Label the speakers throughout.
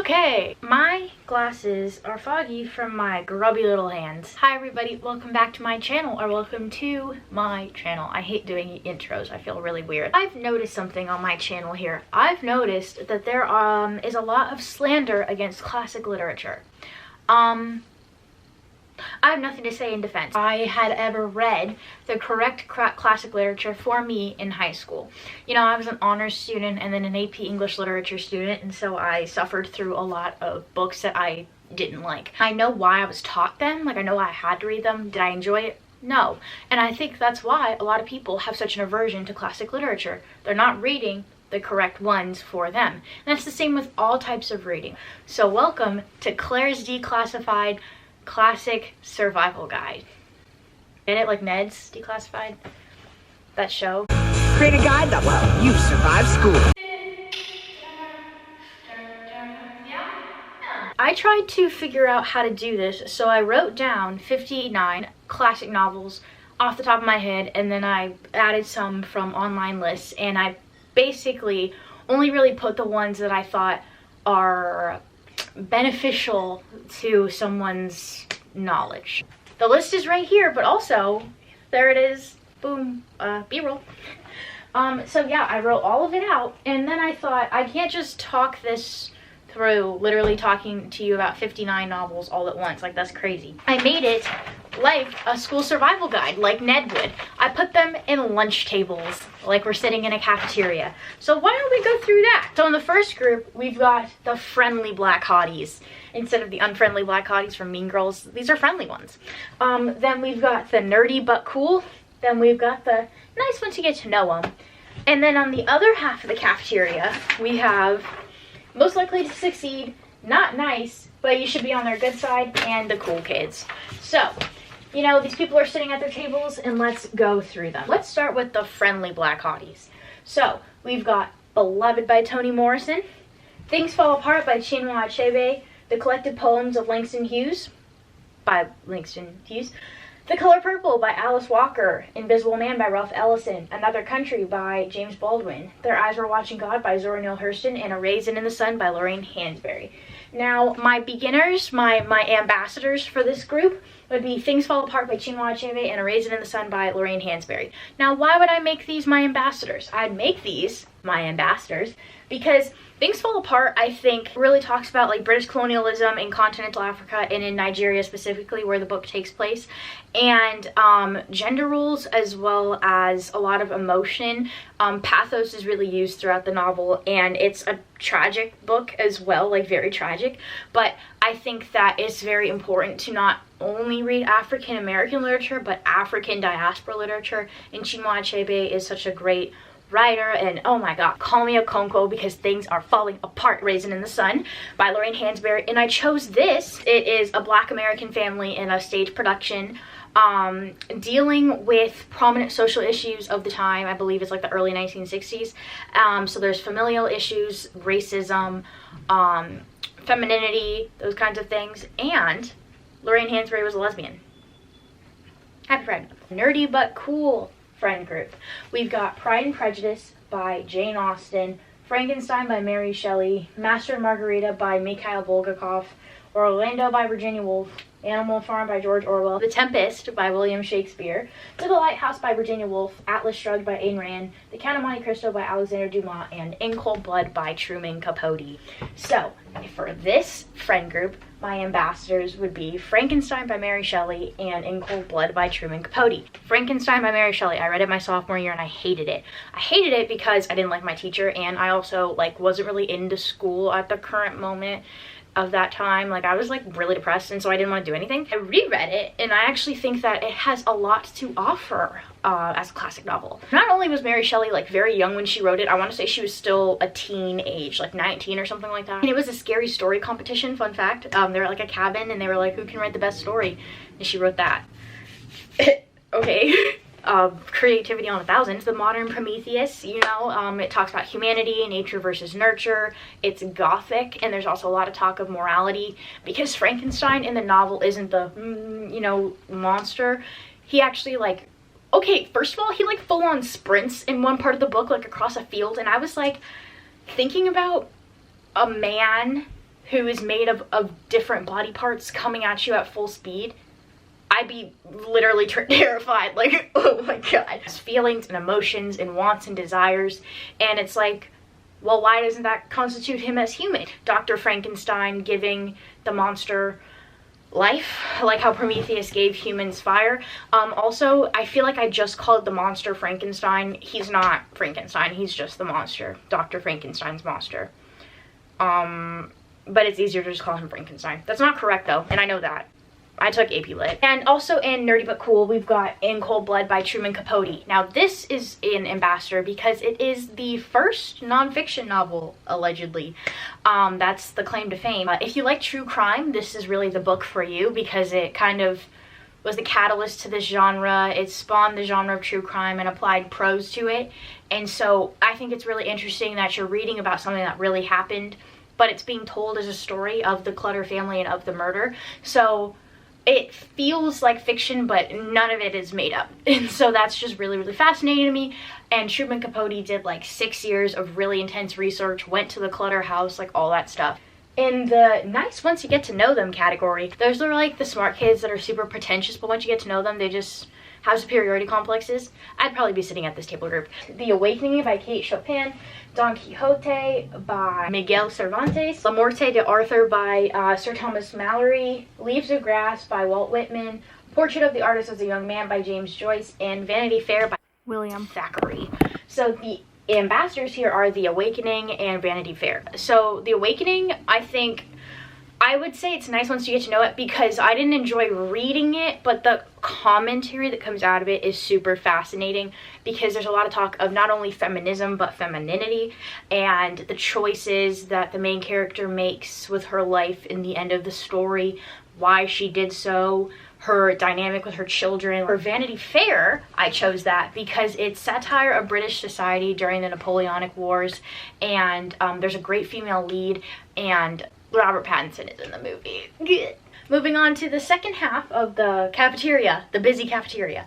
Speaker 1: Okay, my glasses are foggy from my grubby little hands. Hi everybody, welcome back to my channel, or welcome to my channel. I hate doing intros, I feel really weird. I've noticed something on my channel here. I've noticed that there is a lot of slander against classic literature. I have nothing to say in defense. I had ever read the correct classic literature for me in high school. You know, I was an honors student and then an AP English literature student, and so I suffered through a lot of books that I didn't like. I know why I was taught them, like I know why I had to read them. Did I enjoy it? No. And I think that's why a lot of people have such an aversion to classic literature. They're not reading the correct ones for them. And that's the same with all types of reading. So welcome to Claire's Declassified Classic Survival Guide. Get it? Like Ned's Declassified? That show?
Speaker 2: Create a guide that will help you survive school.
Speaker 1: I tried to figure out how to do this, so I wrote down 59 classic novels off the top of my head, and then I added some from online lists, and I basically only really put the ones that I thought are beneficial to someone's knowledge. The list is right here, but also there it is. Boom. B-roll. So yeah, I wrote all of it out, and then I thought I can't just talk this through, literally talking to you about 59 novels all at once. Like, that's crazy. I made it like a school survival guide, like Ned would. I put them in lunch tables, like we're sitting in a cafeteria. So why don't we go through that? So in the first group, we've got the friendly black hotties. Instead of the unfriendly black hotties from Mean Girls, these are friendly ones. Then we've got the nerdy but cool. Then we've got the nice ones to get to know them. And then on the other half of the cafeteria, we have most likely to succeed, not nice, but you should be on their good side, and the cool kids. So, you know, these people are sitting at their tables, and let's go through them. Let's start with the friendly black hotties. So, we've got Beloved by Toni Morrison, Things Fall Apart by Chinua Achebe, The Collected Poems of Langston Hughes by Langston Hughes, The Color Purple by Alice Walker, Invisible Man by Ralph Ellison, Another Country by James Baldwin, Their Eyes Were Watching God by Zora Neale Hurston, and A Raisin in the Sun by Lorraine Hansberry. Now, my beginners, my ambassadors for this group would be Things Fall Apart by Chinua Achebe and A Raisin in the Sun by Lorraine Hansberry. Now, why would I make these my ambassadors? I'd make these my ambassadors because Things Fall Apart, I think, really talks about like British colonialism in continental Africa and in Nigeria specifically, where the book takes place, and gender roles, as well as a lot of emotion. Pathos is really used throughout the novel, and it's a tragic book as well, like very tragic. But I think that it's very important to not only read African American literature, but African diaspora literature, and Chinua Achebe is such a great writer. And oh my god, Call Me a Konko because Things Are Falling Apart, Raisin in the Sun by Lorraine Hansberry. And I chose this. It is a Black American family in a stage production dealing with prominent social issues of the time. I believe it's like the early 1960s. So there's familial issues, racism, femininity, those kinds of things. And Lorraine Hansberry was a lesbian. Happy Pride. Nerdy but cool friend group. We've got Pride and Prejudice by Jane Austen, Frankenstein by Mary Shelley, Master and Margarita by Mikhail Bulgakov, Orlando by Virginia Woolf, Animal Farm by George Orwell, The Tempest by William Shakespeare, To the Lighthouse by Virginia Woolf, Atlas Shrugged by Ayn Rand, The Count of Monte Cristo by Alexander Dumas, and In Cold Blood by Truman Capote. So, for this friend group, my ambassadors would be Frankenstein by Mary Shelley and In Cold Blood by Truman Capote. Frankenstein by Mary Shelley, I read it my sophomore year and I hated it. I hated it because I didn't like my teacher, and I also like wasn't really into school at the current moment of that time. Like, I was like really depressed, and so I didn't want to do anything. I reread it, and I actually think that it has a lot to offer as a classic novel. Not only was Mary Shelley like very young when she wrote it, I want to say she was still a teen age, like 19 or something like that. And it was a scary story competition, fun fact. They were at like a cabin, and they were like, who can write the best story? And she wrote that. Okay. Creativity on 1,000. The modern Prometheus, you know, it talks about humanity, nature versus nurture. It's gothic, and there's also a lot of talk of morality, because Frankenstein in the novel isn't the, you know, monster. He actually, like, okay, first of all, he like full on sprints in one part of the book, like across a field, and I was like thinking about a man who is made of different body parts coming at you at full speed, I'd be literally terrified. Like, oh my god. Feelings and emotions and wants and desires. And it's like, well, why doesn't that constitute him as human? Dr. Frankenstein giving the monster life, like how Prometheus gave humans fire. Also, I feel like I just called the monster Frankenstein. He's not Frankenstein. He's just the monster. Dr. Frankenstein's monster. But it's easier to just call him Frankenstein. That's not correct though, and I know that. I took AP Lit. And also in Nerdy But Cool, we've got In Cold Blood by Truman Capote. Now this is an ambassador because it is the first nonfiction novel, allegedly. That's the claim to fame. If you like true crime, this is really the book for you because it kind of was the catalyst to this genre. It spawned the genre of true crime and applied prose to it. And so I think it's really interesting that you're reading about something that really happened, but it's being told as a story of the Clutter family and of the murder. So it feels like fiction, but none of it is made up. And so that's just really, really fascinating to me. And Truman Capote did like 6 years of really intense research, went to the Clutter house, like all that stuff. In the nice once you get to know them category, those are like the smart kids that are super pretentious, but once you get to know them, they just have superiority complexes. I'd probably be sitting at this table group. The Awakening by Kate Chopin, Don Quixote by Miguel Cervantes, La Muerte de Arthur by Sir Thomas Malory, Leaves of Grass by Walt Whitman, Portrait of the Artist as a Young Man by James Joyce, and Vanity Fair by William Thackeray. So the ambassadors here are The Awakening and Vanity Fair. So The Awakening, I would say it's nice once you get to know it because I didn't enjoy reading it, but the commentary that comes out of it is super fascinating because there's a lot of talk of not only feminism but femininity and the choices that the main character makes with her life in the end of the story, why she did so, her dynamic with her children. For Vanity Fair, I chose that because it's satire of British society during the Napoleonic Wars, and there's a great female lead, and Robert Pattinson is in the movie. Moving on to the second half of the cafeteria, the busy cafeteria.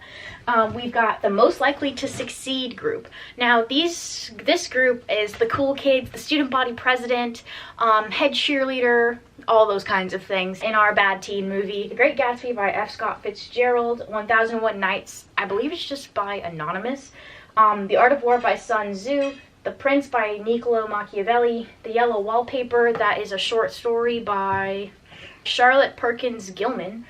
Speaker 1: We've got the Most Likely to Succeed group. Now this group is the cool kids, the student body president, head cheerleader, all those kinds of things in our bad teen movie. The Great Gatsby by F. Scott Fitzgerald, 1001 Nights, I believe it's just by Anonymous. The Art of War by Sun Tzu, The Prince by Niccolo Machiavelli, The Yellow Wallpaper, that is a short story by Charlotte Perkins Gilman.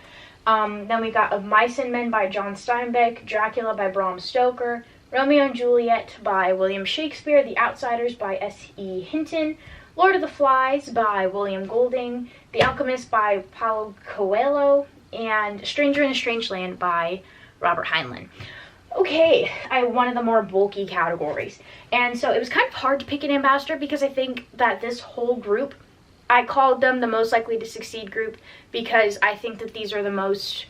Speaker 1: Then we got Of Mice and Men by John Steinbeck, Dracula by Bram Stoker, Romeo and Juliet by William Shakespeare, The Outsiders by S.E. Hinton, Lord of the Flies by William Golding, The Alchemist by Paulo Coelho, and Stranger in a Strange Land by Robert Heinlein. Okay, I wanted the more bulky categories, and so it was kind of hard to pick an ambassador because I think that this whole group, I called them the Most Likely to Succeed group because I think that these are the most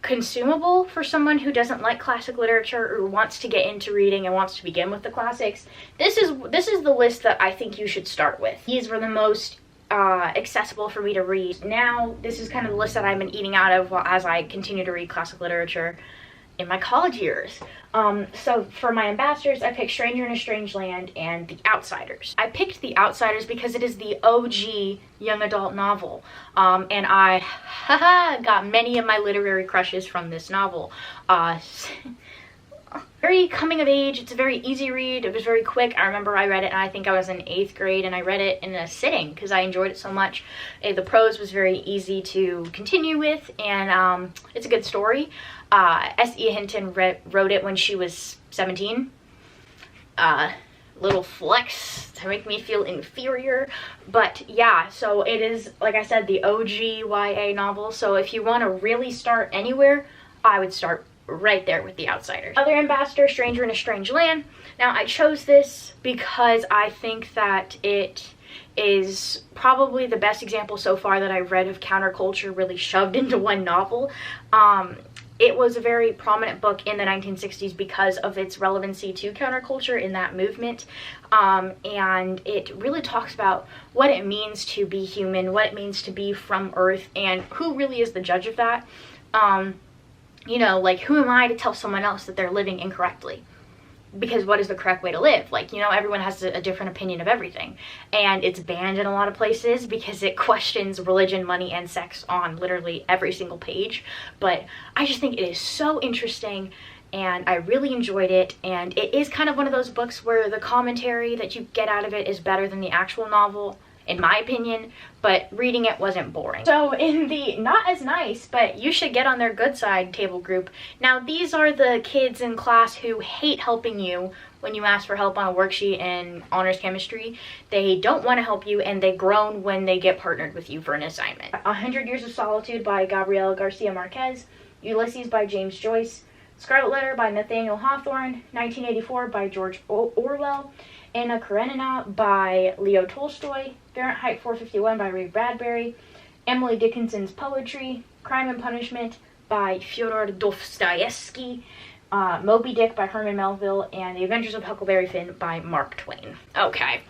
Speaker 1: consumable for someone who doesn't like classic literature or wants to get into reading and wants to begin with the classics. This is the list that I think you should start with. These were the most accessible for me to read. Now, this is kind of the list that I've been eating out of as I continue to read classic literature in my college years. So for my ambassadors, I picked Stranger in a Strange Land and The Outsiders. I picked The Outsiders because it is the OG young adult novel. And I got many of my literary crushes from this novel. Very coming of age, it's a very easy read, it was very quick. I remember I read it and I think I was in 8th grade and I read it in a sitting because I enjoyed it so much. The prose was very easy to continue with, and it's a good story. S.E. Hinton wrote it when she was 17. Little flex to make me feel inferior, but yeah, so it is, like I said, the OG YA novel. So if you want to really start anywhere, I would start right there with The Outsiders. Other ambassador, Stranger in a Strange Land. Now I chose this because I think that it is probably the best example so far that I've read of counterculture really shoved into one novel. It was a very prominent book in the 1960s because of its relevancy to counterculture in that movement, and it really talks about what it means to be human, what it means to be from Earth, and who really is the judge of that. You know, like, who am I to tell someone else that they're living incorrectly? because what is the correct way to live? Like, you know, everyone has a different opinion of everything, and it's banned in a lot of places because it questions religion, money, and sex on literally every single page. But I just think it is so interesting, and I really enjoyed it, and it is kind of one of those books where the commentary that you get out of it is better than the actual novel, in my opinion, but reading it wasn't boring. So in the not as nice, but you should get on their good side table group. Now these are the kids in class who hate helping you when you ask for help on a worksheet in honors chemistry. They don't want to help you, and they groan when they get partnered with you for an assignment. 100 Years of Solitude by Gabriel Garcia Marquez, Ulysses by James Joyce, Scarlet Letter by Nathaniel Hawthorne, 1984 by George Orwell, Anna Karenina by Leo Tolstoy, Fahrenheit 451 by Ray Bradbury, Emily Dickinson's Poetry, Crime and Punishment by Fyodor Dostoevsky, Moby Dick by Herman Melville, and The Adventures of Huckleberry Finn by Mark Twain. Okay.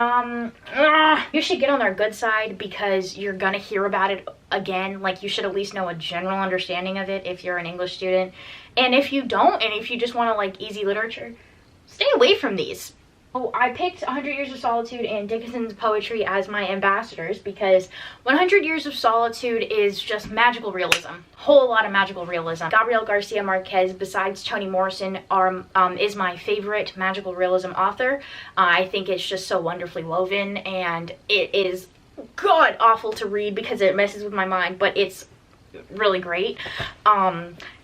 Speaker 1: You should get on their good side because you're gonna hear about it again. Like, you should at least know a general understanding of it if you're an English student. And if you don't, and if you just want to like easy literature, stay away from these. Oh, I picked 100 Years of Solitude and Dickinson's Poetry as my ambassadors because 100 Years of Solitude is just magical realism. Whole lot of magical realism. Gabriel Garcia Marquez, besides Toni Morrison, is my favorite magical realism author. I think it's just so wonderfully woven, and it is god awful to read because it messes with my mind, but it's really great.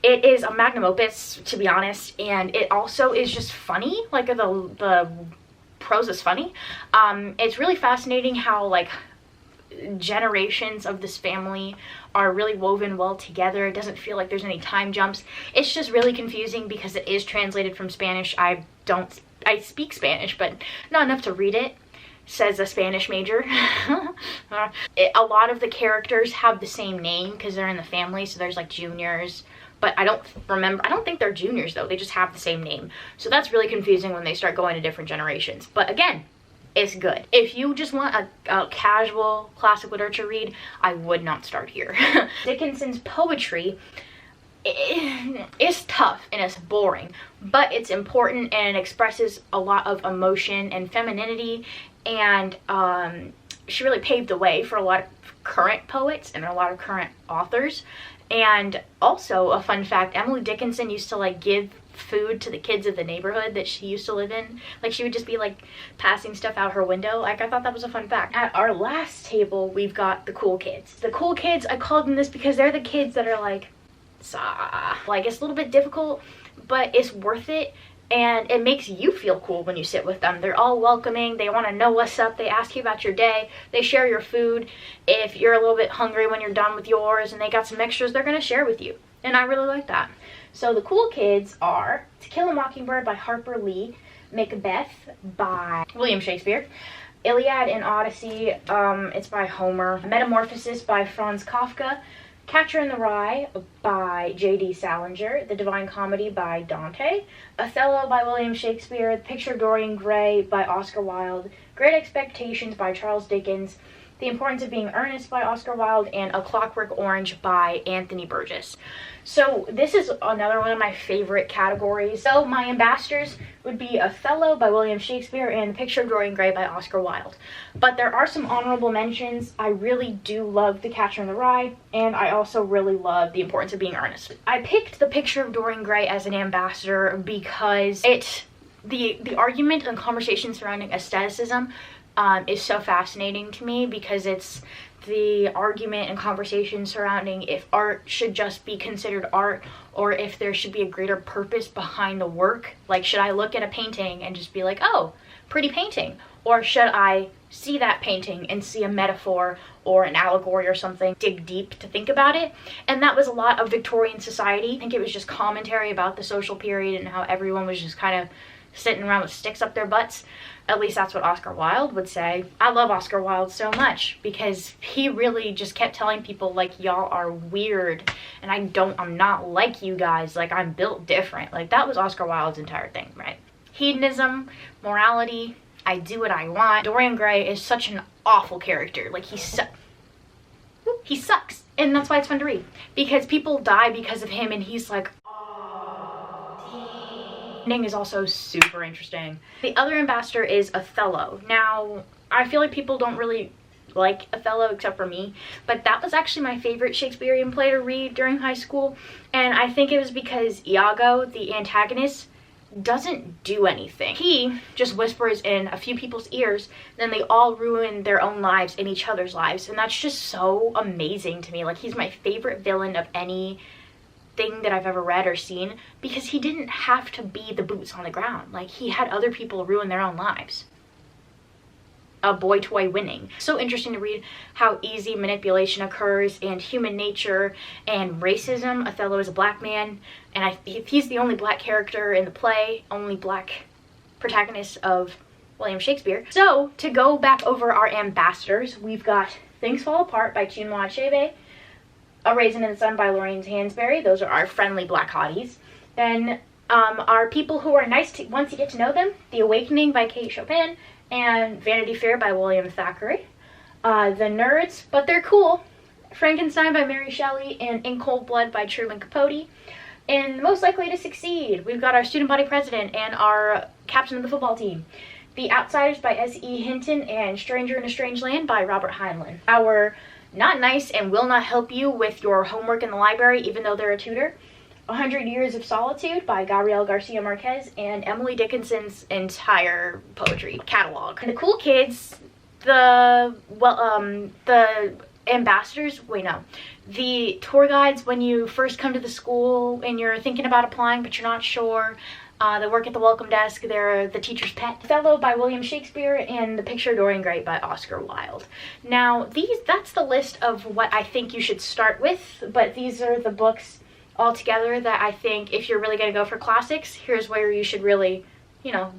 Speaker 1: It is a magnum opus, to be honest, and it also is just funny. Like, the prose is funny. It's really fascinating how like generations of this family are really woven well together. It doesn't feel like there's any time jumps. It's just really confusing because it is translated from Spanish. I speak Spanish, but not enough to read it, says a Spanish major. A lot of the characters have the same name because they're in the family, so there's like juniors, but I don't think they're juniors though, they just have the same name. So that's really confusing when they start going to different generations. But again, it's good. If you just want a casual classic literature read, I would not start here. Dickinson's Poetry is tough and it's boring, but it's important and it expresses a lot of emotion and femininity, and she really paved the way for a lot of current poets and a lot of current authors. And also, a fun fact, Emily Dickinson used to like give food to the kids of the neighborhood that she used to live in. Like, she would just be like passing stuff out her window. Like, I thought that was a fun fact. At our last table, we've got the cool kids. The cool kids, I called them this because they're the kids that are like, like, it's a little bit difficult, but it's worth it, and it makes you feel cool when you sit with them. They're all welcoming. They want to know what's up. They ask you about your day. They share your food. If you're a little bit hungry when you're done with yours and they got some extras, they're going to share with you, and I really like that. So the cool kids are To Kill a Mockingbird by Harper Lee, Macbeth by William Shakespeare, Iliad and Odyssey, it's by Homer, Metamorphosis by Franz Kafka, Catcher in the Rye by J.D. Salinger, The Divine Comedy by Dante, Othello by William Shakespeare, The Picture of Dorian Gray by Oscar Wilde, Great Expectations by Charles Dickens, The Importance of Being Earnest by Oscar Wilde, and A Clockwork Orange by Anthony Burgess. So this is another one of my favorite categories. So my ambassadors would be Othello by William Shakespeare and The Picture of Dorian Gray by Oscar Wilde. But there are some honorable mentions. I really do love The Catcher in the Rye, and I also really love The Importance of Being Earnest. I picked The Picture of Dorian Gray as an ambassador because the argument and conversation surrounding aestheticism is so fascinating to me, because it's the argument and conversation surrounding if art should just be considered art or if there should be a greater purpose behind the work. Like, should I look at a painting and just be like, oh, pretty painting? Or should I see that painting and see a metaphor or an allegory or something, dig deep to think about it? And that was a lot of Victorian society. I think it was just commentary about the social period and how everyone was just kind of sitting around with sticks up their butts. At least that's what Oscar Wilde would say. I love Oscar Wilde so much because he really just kept telling people, like, y'all are weird and I'm not like you guys, like, I'm built different. Like, that was Oscar Wilde's entire thing, right? Hedonism, morality, I do what I want. Dorian Gray is such an awful character. Like, he sucks. And that's why it's fun to read, because people die because of him and he's like, oh, dang. Ending is also super interesting. The other ambassador is Othello. Now, I feel like people don't really like Othello except for me, but that was actually my favorite Shakespearean play to read during high school, and I think it was because Iago, the antagonist, doesn't do anything. He just whispers in a few people's ears, then they all ruin their own lives and each other's lives, and that's just so amazing to me. Like, he's my favorite villain of any thing that I've ever read or seen, because he didn't have to be the boots on the ground. Like, he had other people ruin their own lives. A boy toy winning. So interesting to read how easy manipulation occurs and human nature and racism. Othello is a black man, and he's the only black character in the play, only black protagonist of William Shakespeare. So to go back over our ambassadors, we've got Things Fall Apart by Chinua Achebe, A Raisin in the Sun by Lorraine Hansberry. Those are our friendly black hotties. Then our people who are nice to once you get to know them, The Awakening by Kate Chopin, and Vanity Fair by William Thackeray. The Nerds, But They're Cool, Frankenstein by Mary Shelley, and In Cold Blood by Truman Capote. And Most Likely to Succeed, we've got our student body president and our captain of the football team. The Outsiders by S.E. Hinton, and Stranger in a Strange Land by Robert Heinlein. Our Not Nice and Will Not Help You with Your Homework in the Library, even though they're a tutor. 100 Years of Solitude by Gabriel Garcia Marquez, and Emily Dickinson's entire poetry catalog. And the cool kids, the ambassadors, the tour guides when you first come to the school and you're thinking about applying but you're not sure. They work at the welcome desk. They're the teacher's pet. Othello by William Shakespeare, and The Picture of Dorian Gray by Oscar Wilde. Now, that's the list of what I think you should start with, but these are the books altogether that I think if you're really going to go for classics, here's where you should really,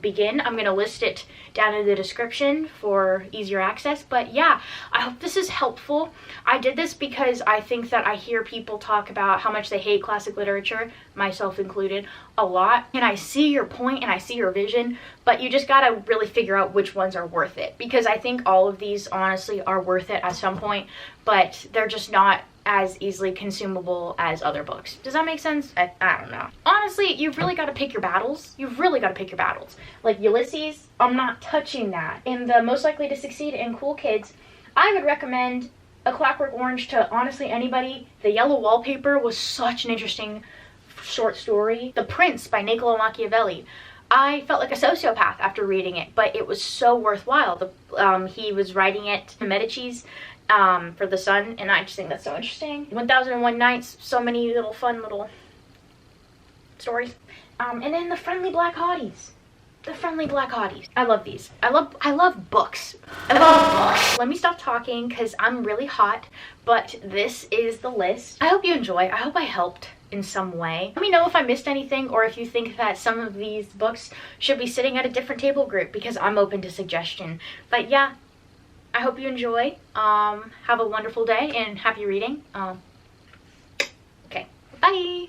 Speaker 1: begin. I'm going to list it down in the description for easier access. But yeah, I hope this is helpful. I did this because I think that I hear people talk about how much they hate classic literature, myself included, a lot. And I see your point and I see your vision, but you just got to really figure out which ones are worth it. Because I think all of these honestly are worth it at some point, but they're just not as easily consumable as other books. Does that make sense? I don't know. Honestly, you've really got to pick your battles. You've really got to pick your battles. Like Ulysses, I'm not touching that. In the Most Likely to Succeed and Cool Kids, I would recommend A Clockwork Orange to honestly anybody. The Yellow Wallpaper was such an interesting short story. The Prince by Niccolo Machiavelli. I felt like a sociopath after reading it, but it was so worthwhile. He was writing it to Medici's for the Sun, and I just think that's so interesting. 1001 Nights, so many little fun little stories. And then the Friendly Black Hotties. The Friendly Black Hotties. I love these. I love books. I love books. Let me stop talking because I'm really hot, but this is the list. I hope you enjoy. I hope I helped in some way. Let me know if I missed anything or if you think that some of these books should be sitting at a different table group, because I'm open to suggestion. But yeah, I hope you enjoy. Have a wonderful day and happy reading. Okay, bye.